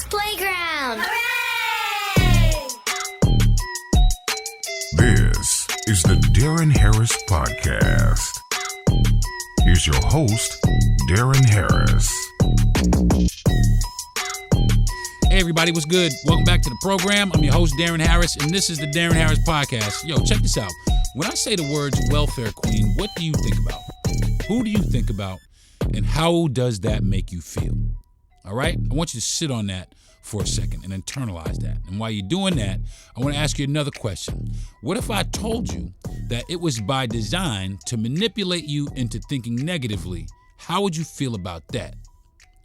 Podcast Playground. Hooray! This is the Deron Harris Podcast. Here's your host, Deron Harris. Hey everybody, what's good? Welcome back to the program. I'm your host, Deron Harris, and this is the Deron Harris Podcast. Yo, check this out. When I say the words welfare queen, what do you think about? Who do you think about? And how does that make you feel? All right? I want you to sit on that for a second and internalize that. And while you're doing that, I want to ask you another question. What if I told you that it was by design to manipulate you into thinking negatively? How would you feel about that?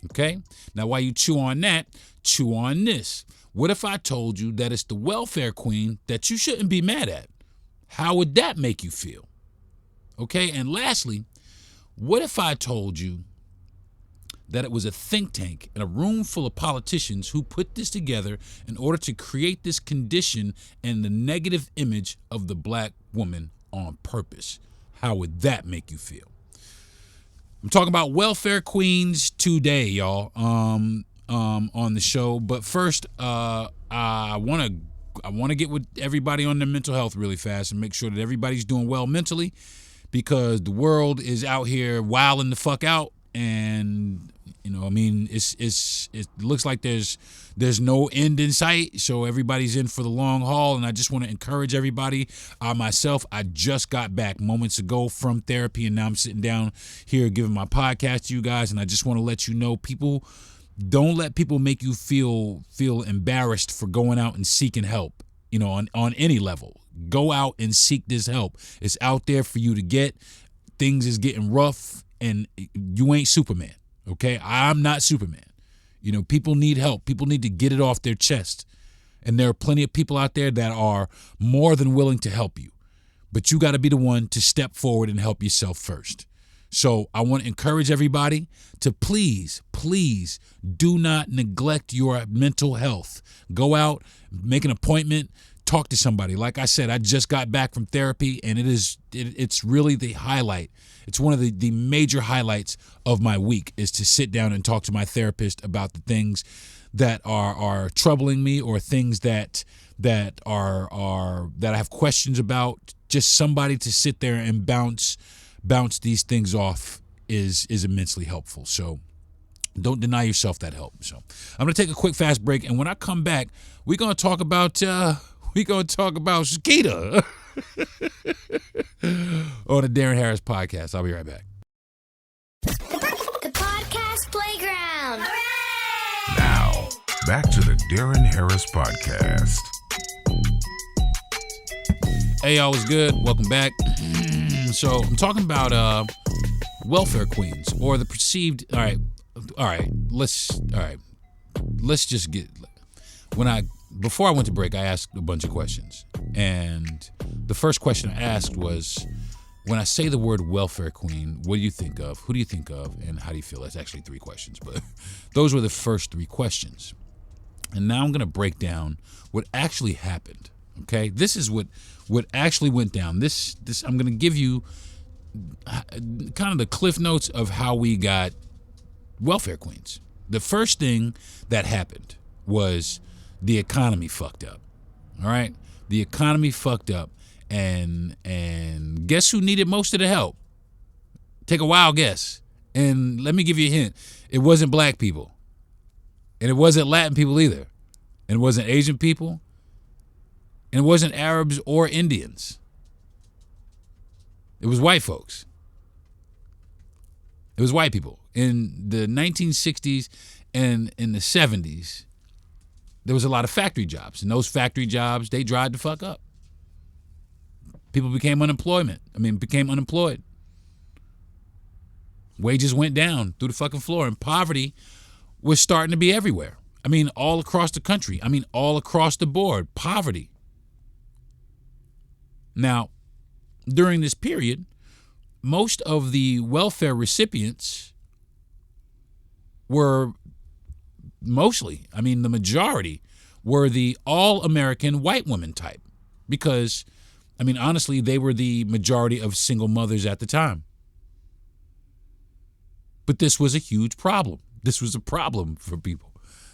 Okay? Now, while you chew on that, chew on this. What if I told you that it's the welfare queen that you shouldn't be mad at? How would that make you feel? Okay? And lastly, what if I told you that it was a think tank and a room full of politicians who put this together in order to create this condition and the negative image of the black woman on purpose? How would that make you feel? I'm talking about welfare queens today, y'all, on the show. But first, I want to get with everybody on their mental health really fast and make sure that everybody's doing well mentally, because the world is out here wilding the fuck out. And, you know, I mean, it looks like there's no end in sight. So everybody's in for the long haul. And I just want to encourage everybody. Myself, I just got back moments ago from therapy, and now I'm sitting down here giving my podcast to you guys. And I just want to let you know, people, don't let people make you feel embarrassed for going out and seeking help, you know, on any level. Go out and seek this help. It's out there for you to get. Things is getting rough. And you ain't Superman, okay? I'm not Superman. You know, people need help. People need to get it off their chest. And there are plenty of people out there that are more than willing to help you. But you got to be the one to step forward and help yourself first. So I want to encourage everybody to please do not neglect your mental health. Go out, make an appointment, talk to somebody. Like I said, I just got back from therapy, and it's really the highlight. It's one of the major highlights of my week is to sit down and talk to my therapist about the things that are troubling me, or things that I have questions about. Just somebody to sit there and bounce these things off is immensely helpful. So don't deny yourself that help. So I'm going to take a quick fast break, and when I come back, we're going to talk about Shakita on the Deron Harris Podcast. I'll be right back. The Podcast Playground. Hooray! Now, back to the Deron Harris Podcast. Hey, y'all, what's good? Welcome back. So I'm talking about welfare queens, or the perceived. All right. Let's just get. Before I went to break, I asked a bunch of questions, and the first question I asked was, when I say the word welfare queen, what do you think of? Who do you think of? And how do you feel? That's actually 3 questions, but those were the first 3 questions. And now I'm going to break down what actually happened. Okay, this is what actually went down. This I'm going to give you kind of the cliff notes of how we got welfare queens. The first thing that happened was the economy fucked up. All right, the economy fucked up, and guess who needed most of the help? Take a wild guess, and let me give you a hint. It wasn't black people, and it wasn't Latin people either, and it wasn't Asian people. And it wasn't Arabs or Indians. It was white folks. It was white people. In the 1960s and in the 70s, there was a lot of factory jobs. And those factory jobs, they dried the fuck up. People became unemployed. Wages went down through the fucking floor, and poverty was starting to be everywhere. I mean, all across the country. I mean, all across the board, poverty. Now, during this period, most of the welfare recipients were the majority were the all-American white woman type, because, I mean, honestly, they were the majority of single mothers at the time. But this was a huge problem. This was a problem for people.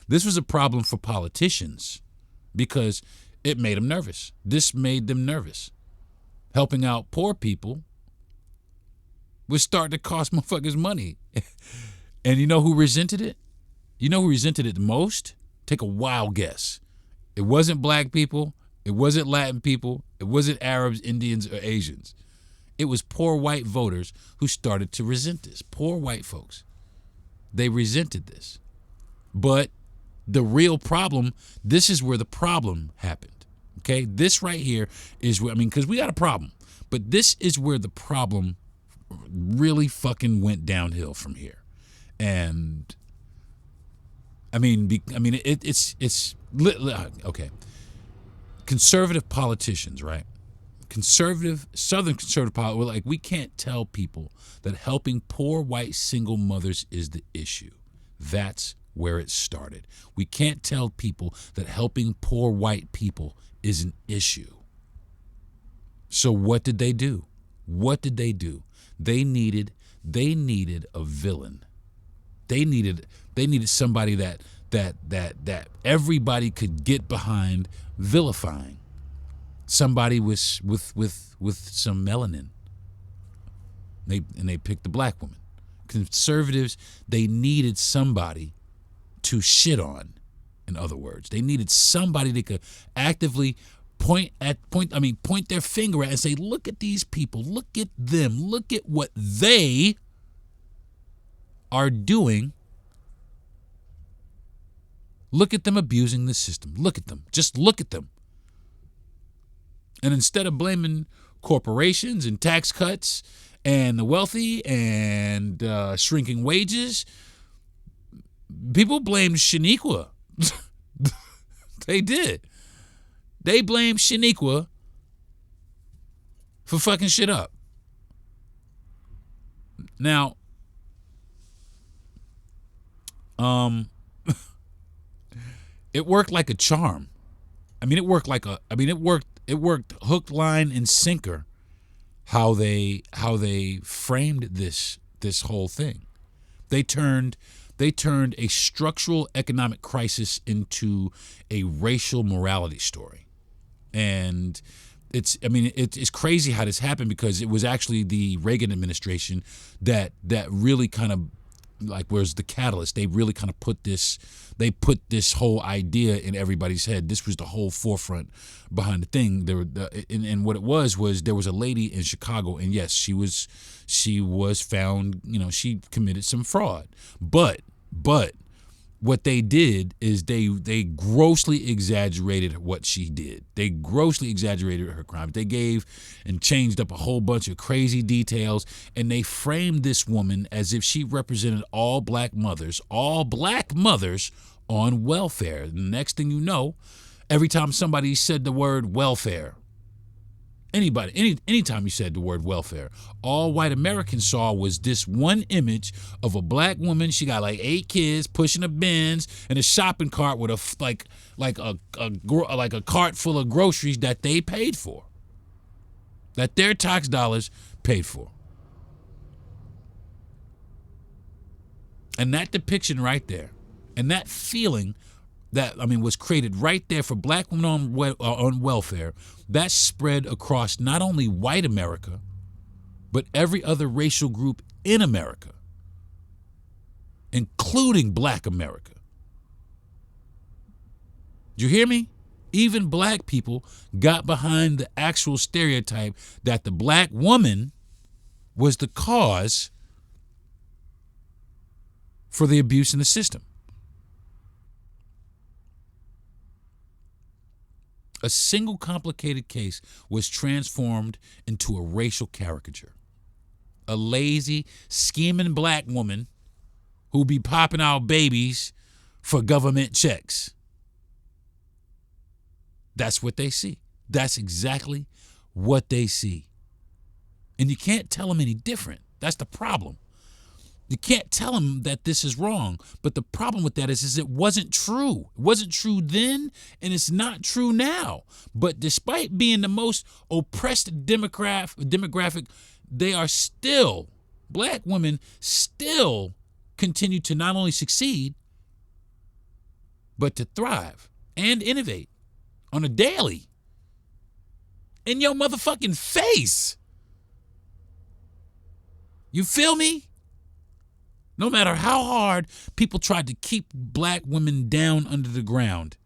This was a problem for politicians because it made them nervous. This made them nervous. Helping out poor people was starting to cost motherfuckers money. And you know who resented it? You know who resented it the most? Take a wild guess. It wasn't black people. It wasn't Latin people. It wasn't Arabs, Indians, or Asians. It was poor white voters who started to resent this. Poor white folks. They resented this. But the real problem, this is where the problem happened. Okay? This right here is where, because we got a problem. But this is where the problem really fucking went downhill from here. And it's okay. Conservative politicians, right? Southern conservative politics, we're like, we can't tell people that helping poor white single mothers is the issue. That's where it started. We can't tell people that helping poor white people is an issue. So what did they do? What did they do? They needed a villain. They needed somebody that everybody could get behind vilifying. Somebody with some melanin. They picked the black woman. Conservatives, they needed somebody to shit on. In other words, they needed somebody they could actively point their finger at and say, look at these people, look at them, look at what they are doing. Look at them abusing the system. Look at them. Just look at them. And instead of blaming corporations and tax cuts and the wealthy and shrinking wages, people blamed Shaniqua. They did. They blamed Shaniqua for fucking shit up. Now, it worked like a charm. It worked hook, line, and sinker how they framed this whole thing. They turned a structural economic crisis into a racial morality story. And it's crazy how this happened, because it was actually the Reagan administration that really kind of was the catalyst. They really kind of put this whole idea in everybody's head. This was the whole forefront behind the thing. And what it was there was a lady in Chicago, and yes, she was found, she committed some fraud. But what they did is they grossly exaggerated what she did. They grossly exaggerated her crime. They gave and changed up a whole bunch of crazy details, and they framed this woman as if she represented all black mothers on welfare. The next thing you know, every time somebody said the word welfare, anytime you said the word welfare, all white Americans saw was this one image of a black woman. She got like 8 kids, pushing a Benz and a shopping cart with a cart full of groceries that they paid for, that their tax dollars paid for. And that depiction right there, and that feeling that was created right there for black women on welfare, that spread across not only white America, but every other racial group in America, including black America. Did you hear me? Even black people got behind the actual stereotype that the black woman was the cause for the abuse in the system. A single complicated case was transformed into a racial caricature. A lazy, scheming black woman who be popping out babies for government checks. That's what they see. That's exactly what they see. And you can't tell them any different. That's the problem. You can't tell them that this is wrong. But the problem with that is it wasn't true. It wasn't true then, and it's not true now. But despite being the most oppressed demographic, they are still, black women still continue to not only succeed, but to thrive and innovate on a daily. In your motherfucking face. You feel me? No matter how hard people tried to keep black women down under the ground,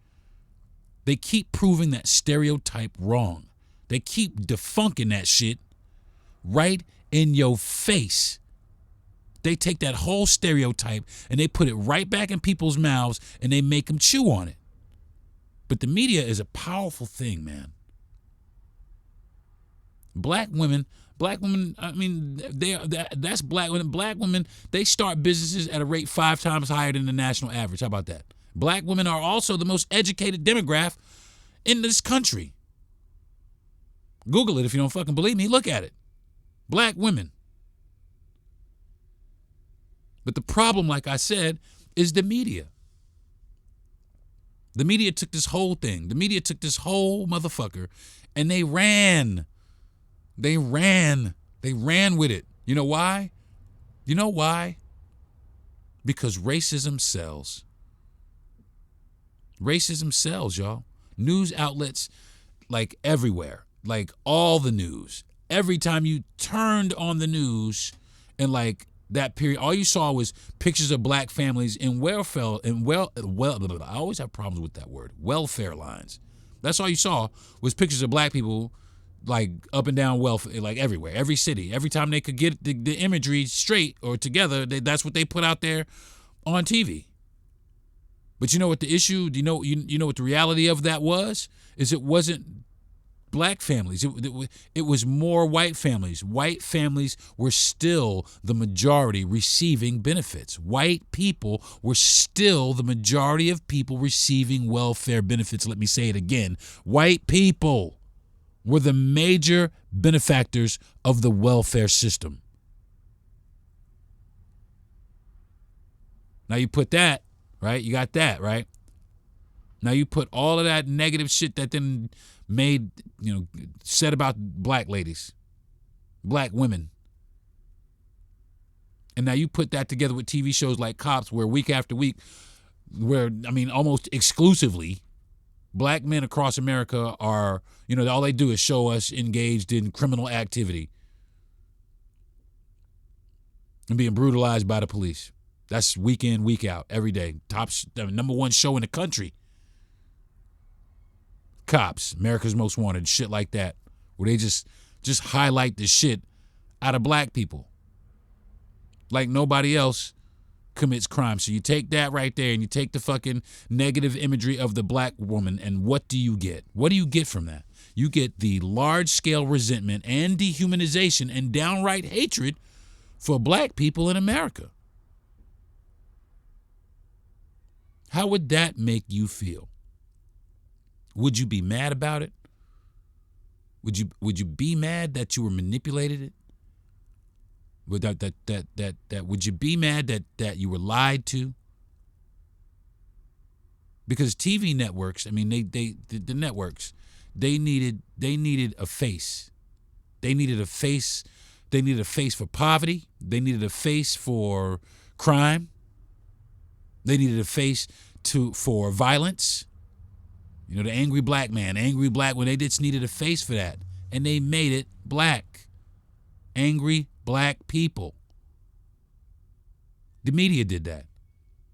they keep proving that stereotype wrong. They keep defunking that shit right in your face. They take that whole stereotype and they put it right back in people's mouths and they make them chew on it. But the media is a powerful thing, man. Black women, I mean, that's black women. Black women, they start businesses at a rate 5 times higher than the national average. How about that? Black women are also the most educated demographic in this country. Google it if you don't fucking believe me. Look at it. Black women. But the problem, like I said, is the media. The media took this whole thing. The media took this whole motherfucker and they ran. They ran with it. You know why? You know why? Because racism sells. Racism sells, y'all. News outlets, like everywhere, like all the news. Every time you turned on the news and like that period, all you saw was pictures of black families in welfare, I always have problems with that word, welfare lines. That's all you saw was pictures of black people like up and down welfare, like everywhere, every city. Every time they could get the imagery straight or together, that's what they put out there on TV. But you know what the issue, you know what the reality of that was? Is it wasn't black families. It was more white families. White families were still the majority receiving benefits. White people were still the majority of people receiving welfare benefits. Let me say it again. White people were the major benefactors of the welfare system. Now you put that, right? You got that, right? Now you put all of that negative shit that then made, said about black ladies, black women. And now you put that together with TV shows like Cops, where week after week, almost exclusively, black men across America are, all they do is show us engaged in criminal activity and being brutalized by the police. That's week in, week out, every day. Number one show in the country. Cops, America's Most Wanted, shit like that, where they just highlight the shit out of black people like nobody else commits crime. So you take that right there and you take the fucking negative imagery of the black woman, and what do you get? What do you get from that? You get the large-scale resentment and dehumanization and downright hatred for black people in America. How would that make you feel? Would you be mad about it? Would you be mad that you were manipulated? Would would you be mad that you were lied to? Because TV networks, the networks, they needed a face. They needed a face. They needed a face for poverty. They needed a face for crime. They needed a face for violence. The angry black man, angry black woman, they just needed a face for that. And they made it black. Angry black people. The media did that.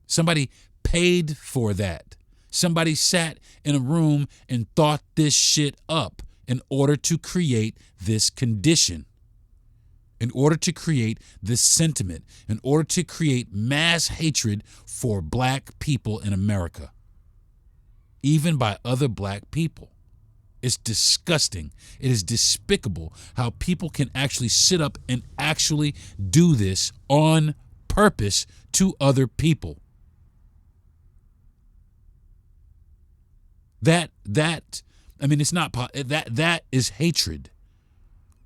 Somebody paid for that. Somebody sat in a room and thought this shit up in order to create this condition, in order to create this sentiment, in order to create mass hatred for black people in America, even by other black people. It's disgusting. It is despicable how people can actually sit up and actually do this on purpose to other people. It's not, that is hatred.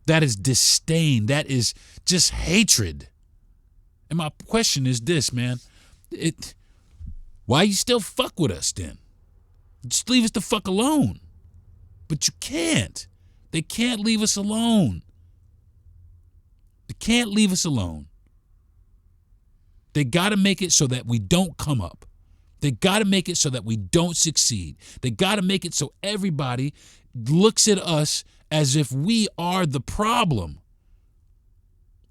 That is disdain. That is just hatred. And my question is this, man. Why you still fuck with us then? Just leave us the fuck alone. But you can't. They can't leave us alone. They can't leave us alone. They got to make it so that we don't come up. They got to make it so that we don't succeed. They got to make it so everybody looks at us as if we are the problem.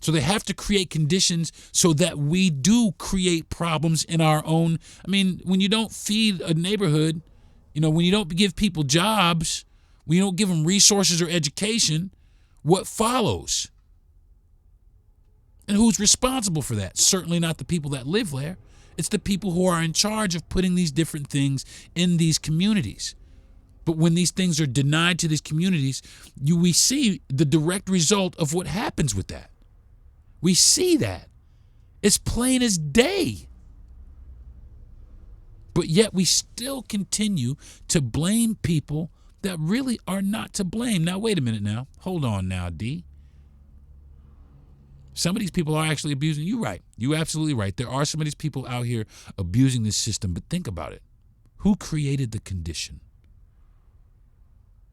So they have to create conditions so that we do create problems in our own. I mean, when you don't feed a neighborhood, when you don't give people jobs, when you don't give them resources or education, what follows? And who's responsible for that? Certainly not the people that live there. It's the people who are in charge of putting these different things in these communities. But when these things are denied to these communities, we see the direct result of what happens with that. We see that. It's plain as day. But yet we still continue to blame people that really are not to blame. Now, wait a minute now. Hold on now, D. Some of these people are actually abusing. You're right. You're absolutely right. There are some of these people out here abusing this system. But think about it. Who created the condition?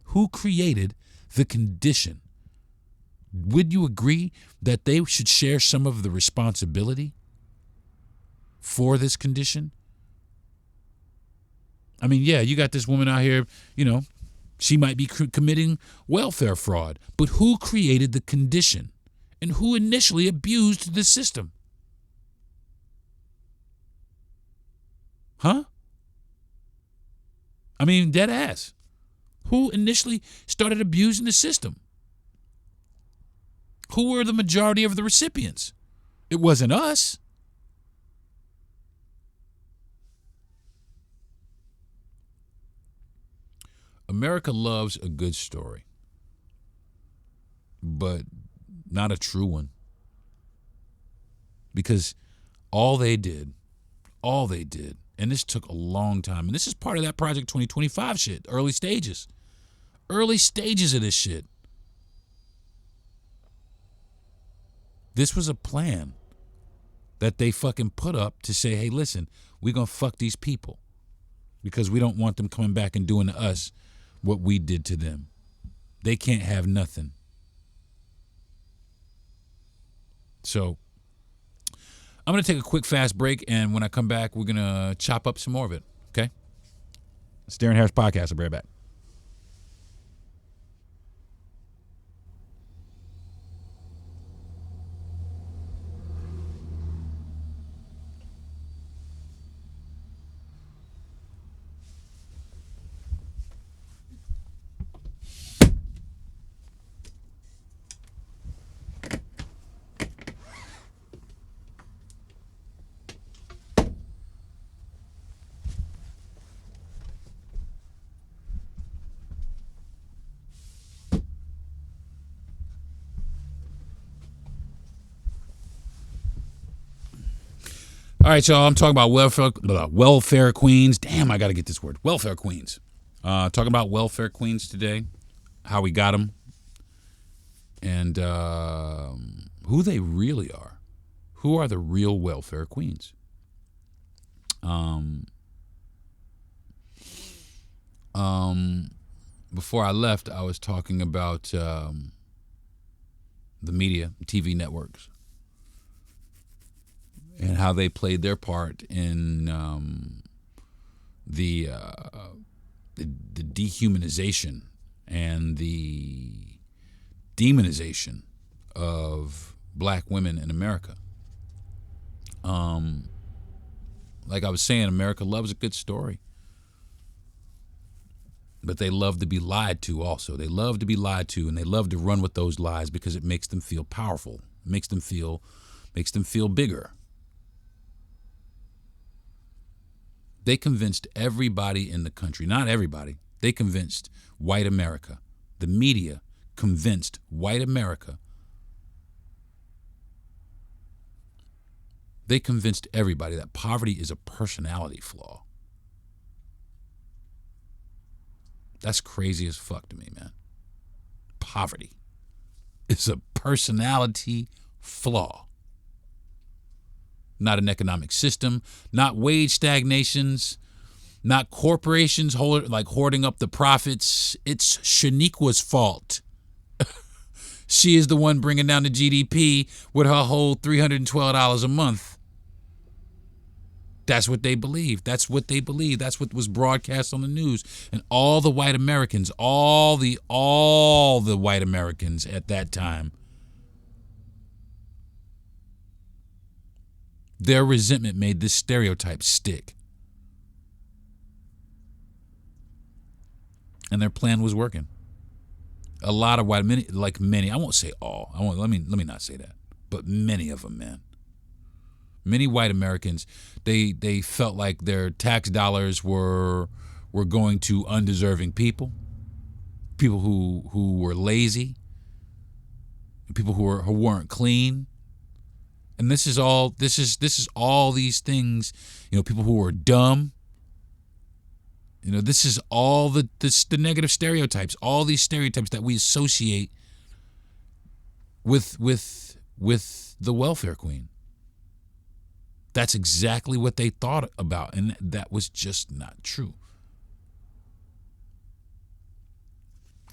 Who created the condition? Would you agree that they should share some of the responsibility for this condition? I mean, yeah, you got this woman out here, she might be committing welfare fraud. But who created the condition? And who initially abused the system? Huh? I mean, dead ass. Who initially started abusing the system? Who were the majority of the recipients? It wasn't us. America loves a good story, but not a true one. Because all they did, and this took a long time, and this is part of that Project 2025 shit, early stages of this shit. This was a plan that they fucking put up to say, hey, listen, we're going to fuck these people because we don't want them coming back and doing to us what we did to them. They can't have nothing. So I'm going to take a quick, fast break, and when I come back, we're going to chop up some more of it, okay? It's Deron Harris Podcast. I'll be right back. All right, y'all, I'm talking about welfare queens. Damn, I got to get this word. Welfare queens. Talking about welfare queens today, how we got them, and who they really are. Who are the real welfare queens? Before I left, I was talking about the media, TV networks, and how they played their part in the dehumanization and the demonization of black women in America. Like I was saying, America loves a good story. But they love to be lied to also. They love to be lied to, and they love to run with those lies because it makes them feel powerful. It makes them feel bigger. They convinced everybody in the country, not everybody, they convinced white America. The media convinced white America. They convinced everybody that poverty is a personality flaw. That's crazy as fuck to me, man. Poverty is a personality flaw. Not an economic system, not wage stagnations, not corporations hoarding up the profits. It's Shaniqua's fault. She is the one bringing down the GDP with her whole $312 a month. That's what they believe. That's what they believe. That's what was broadcast on the news. And all the white Americans, all the white Americans at that time, their resentment made this stereotype stick. And their plan was working. A lot of white, many, I won't say all. Let me not say that. But many of them, man. Many white Americans, they felt like their tax dollars were going to undeserving people who were lazy, people who weren't clean. And this is all these things, people who are dumb. This is all the negative stereotypes, all these stereotypes that we associate with the welfare queen. That's exactly what they thought about, and that was just not true.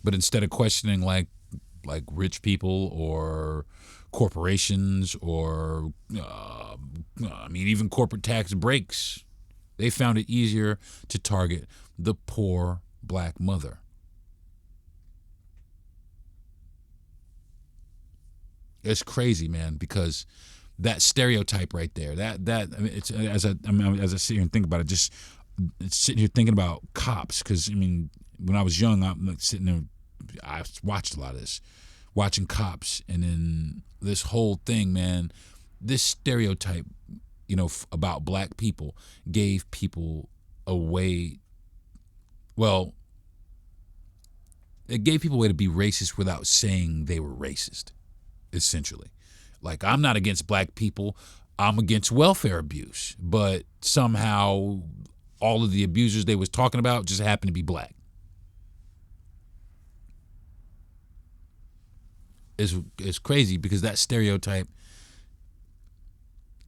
But instead of questioning like rich people or corporations or even corporate tax breaks, they found it easier to target the poor black mother. It's crazy, man, because that stereotype right there, it's as I sit here and think about it, just sitting here thinking about cops, because when I was young, I'm sitting there, I watched a lot of this, watching cops, and then this whole thing, man, this stereotype, about black people gave people a way. Well, it gave people a way to be racist without saying they were racist, essentially. Like, I'm not against black people, I'm against welfare abuse, but somehow all of the abusers they was talking about just happened to be black. It's crazy because that stereotype,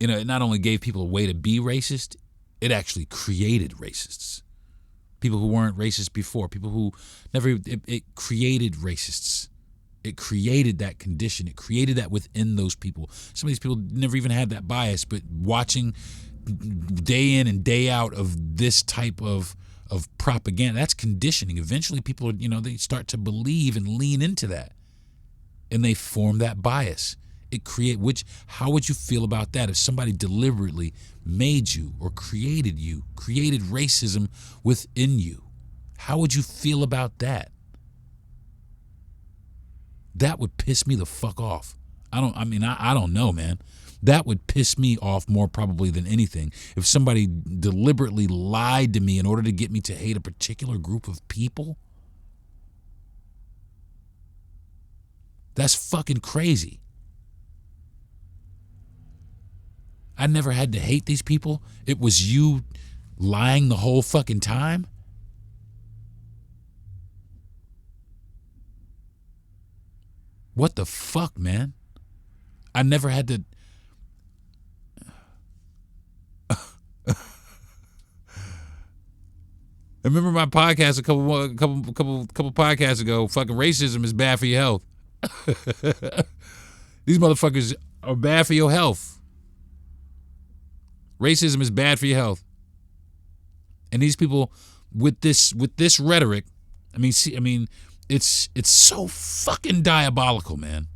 it not only gave people a way to be racist, it actually created racists. People who weren't racist before, people who it created racists. It created that condition. It created that within those people. Some of these people never even had that bias, but watching day in and day out of this type of propaganda, that's conditioning. Eventually people, they start to believe and lean into that. And they form that bias. How would you feel about that if somebody deliberately made you or created racism within you? How would you feel about that? That would piss me the fuck off. I don't know, man. That would piss me off more probably than anything. If somebody deliberately lied to me in order to get me to hate a particular group of people, that's fucking crazy. I never had to hate these people. It was you lying the whole fucking time. What the fuck, man? I never had to. I remember my podcast a couple podcasts ago. Fucking racism is bad for your health. These motherfuckers are bad for your health. Racism is bad for your health. And these people with this rhetoric, it's so fucking diabolical, man.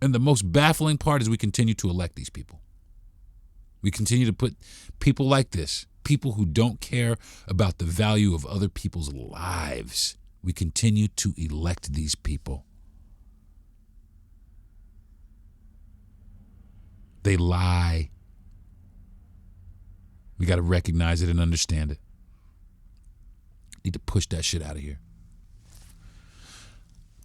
And the most baffling part is we continue to elect these people. We continue to put people like this, people who don't care about the value of other people's lives. We continue to elect these people. They lie. We got to recognize it and understand it. Need to push that shit out of here.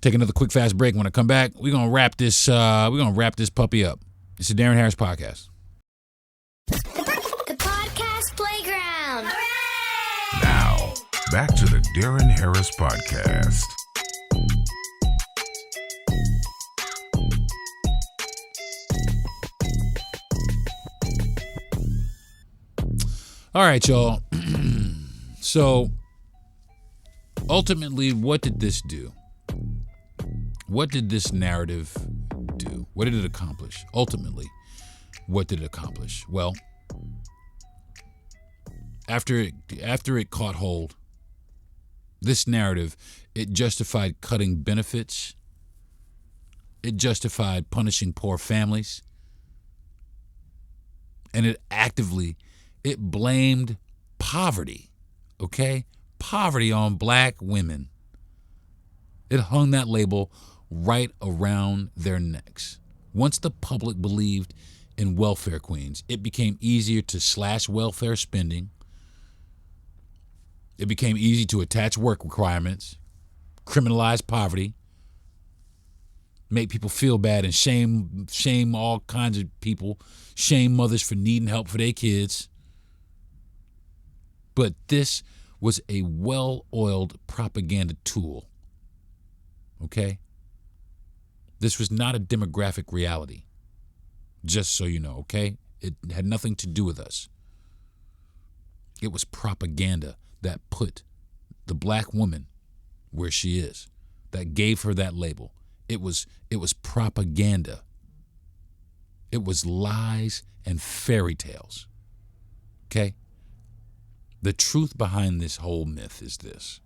Take another quick, fast break. When I come back, we're gonna wrap this. Puppy up. It's the Deron Harris Podcast. The podcast playground. Hooray! Now, back to the Deron Harris Podcast. All right, y'all. So, ultimately, what did this do? What did this narrative do? What did it accomplish? Ultimately, what did it accomplish? Well, after it caught hold, this narrative, it justified cutting benefits. It justified punishing poor families. And it blamed poverty, okay? Poverty on black women. It hung that label right around their necks. Once the public believed in welfare queens, it became easier to slash welfare spending. It became easy to attach work requirements, criminalize poverty, make people feel bad and shame all kinds of people, shame mothers for needing help for their kids. But this was a well-oiled propaganda tool, okay? This was not a demographic reality, just so you know, okay? It had nothing to do with us. It was propaganda that put the black woman where she is, that gave her that label. It was propaganda. It was lies and fairy tales, okay? The truth behind this whole myth is this.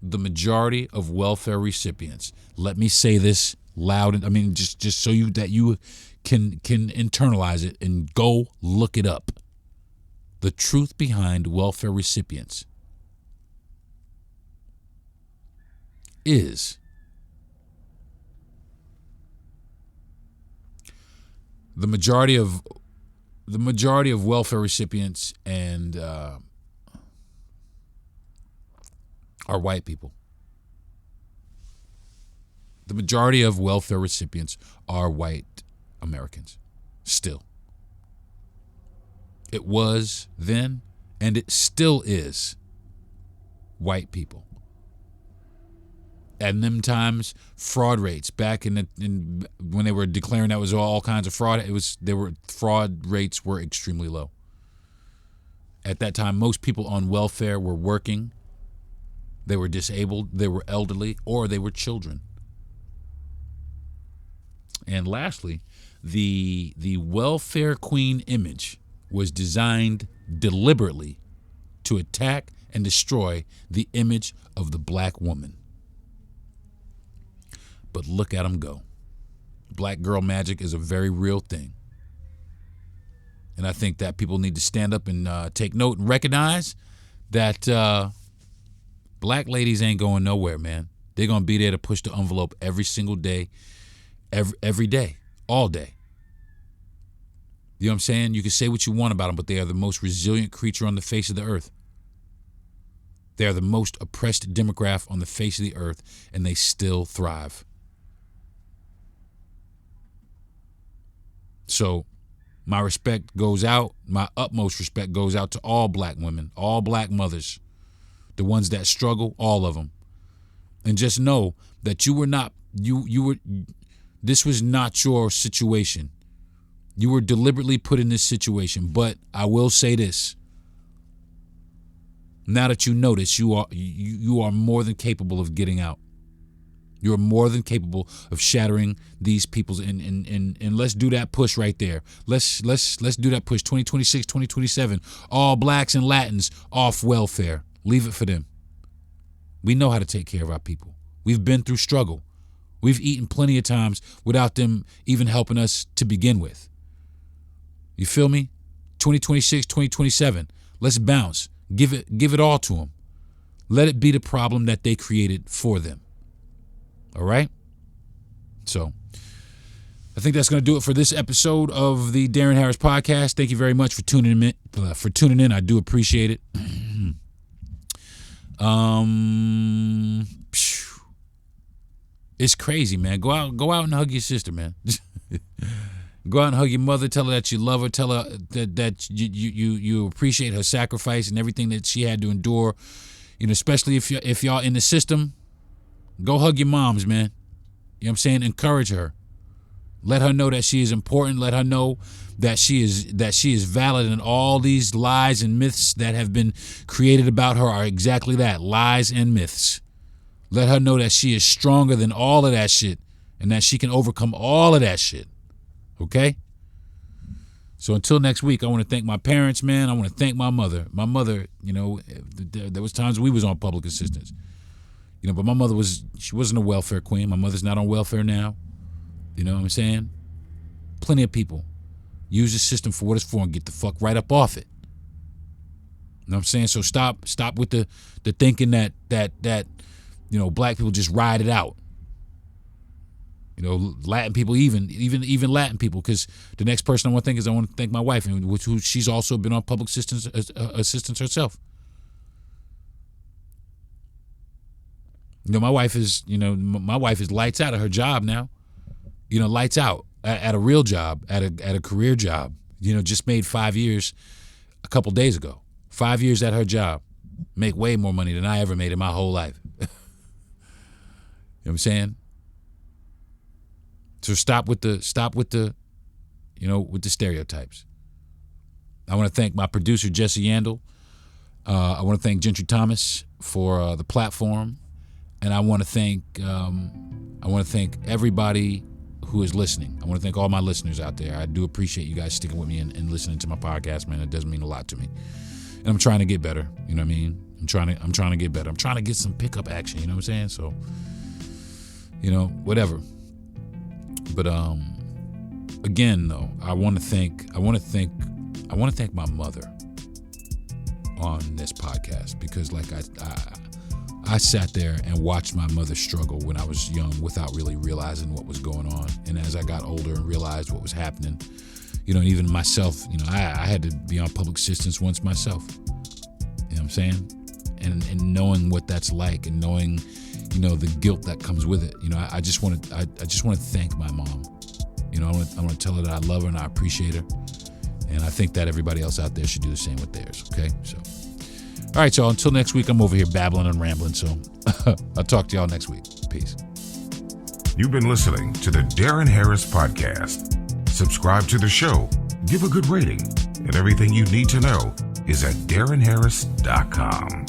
The majority of welfare recipients, let me say this loud, just so that you can internalize it and go look it up. The truth behind welfare recipients is the majority of welfare recipients and are white people. The majority of welfare recipients are white Americans, still. It was then, and it still is, white people. At them times, fraud rates back in when they were declaring that was all kinds of fraud, fraud rates were extremely low. At that time, most people on welfare were working. They were disabled, they were elderly, or they were children. And lastly, the welfare queen image was designed deliberately to attack and destroy the image of the black woman. But look at them go. Black girl magic is a very real thing. And I think that people need to stand up and take note and recognize that black ladies ain't going nowhere, man. They're going to be there to push the envelope every single day, every day, all day. You know what I'm saying? You can say what you want about them, but they are the most resilient creature on the face of the earth. They are the most oppressed demographic on the face of the earth, and they still thrive. So my respect goes out, my utmost respect goes out to all black women, all black mothers, the ones that struggle, all of them. And just know that this was not your situation. You were deliberately put in this situation, but I will say this. Now that you know this, you are more than capable of getting out. You're more than capable of shattering these people's and let's do that push right there. Let's do that push 2026, 2027. All blacks and Latins off welfare. Leave it for them. We know how to take care of our people. We've been through struggle. We've eaten plenty of times without them even helping us to begin with. You feel me? 2026, 2027. Let's bounce. Give it all to them. Let it be the problem that they created for them. All right? So I think that's going to do it for this episode of the Deron Harris Podcast. Thank you very much for tuning in. I do appreciate it. It's crazy, man. Go out and hug your sister, man. Go out and hug your mother. Tell her that you love her. Tell her that you appreciate her sacrifice and everything that she had to endure. You know, especially if y'all in the system, go hug your moms, man. You know what I'm saying? Encourage her. Let her know that she is important. Let her know that she is valid, and all these lies and myths that have been created about her are exactly that, lies and myths. Let her know that she is stronger than all of that shit and that she can overcome all of that shit. Okay? So until next week, I want to thank my parents, man. I want to thank my mother. My mother, you know, there was times we was on public assistance. You know, but my mother she wasn't a welfare queen. My mother's not on welfare now. You know what I'm saying? Plenty of people use the system for what it's for and get the fuck right up off it. You know what I'm saying? So stop with the thinking that you know, black people just ride it out. You know, Latin people, even Latin people, because the next person I want to thank is I want to thank my wife, and who she's also been on public assistance herself. You know, my wife is lights out at her job now. You know, lights out at a real job, at a career job. You know, just made 5 years a couple days ago. 5 years at her job, make way more money than I ever made in my whole life. You know what I'm saying? So stop with the stereotypes. I want to thank my producer Jesse Yandel. I want to thank Gentry Thomas for the platform, and I want to thank everybody who is listening. I want to thank all my listeners out there. I do appreciate you guys sticking with me and listening to my podcast, man. It does mean a lot to me, and I'm trying to get better. You know what I mean? I'm trying to get better. I'm trying to get some pickup action. You know what I'm saying? So, you know, whatever. But again, though, I want to thank my mother on this podcast, because like I sat there and watched my mother struggle when I was young without really realizing what was going on. And as I got older and realized what was happening, you know, even myself, you know, I had to be on public assistance once myself. You know what I'm saying? And knowing what that's like, and knowing, you know, the guilt that comes with it. You know, I just want to thank my mom. You know, I want to tell her that I love her and I appreciate her. And I think that everybody else out there should do the same with theirs. Okay, so. All right, y'all. Until next week, I'm over here babbling and rambling. So I'll talk to y'all next week. Peace. You've been listening to the Deron Harris Podcast. Subscribe to the show, give a good rating, and everything you need to know is at DeronHarris.com.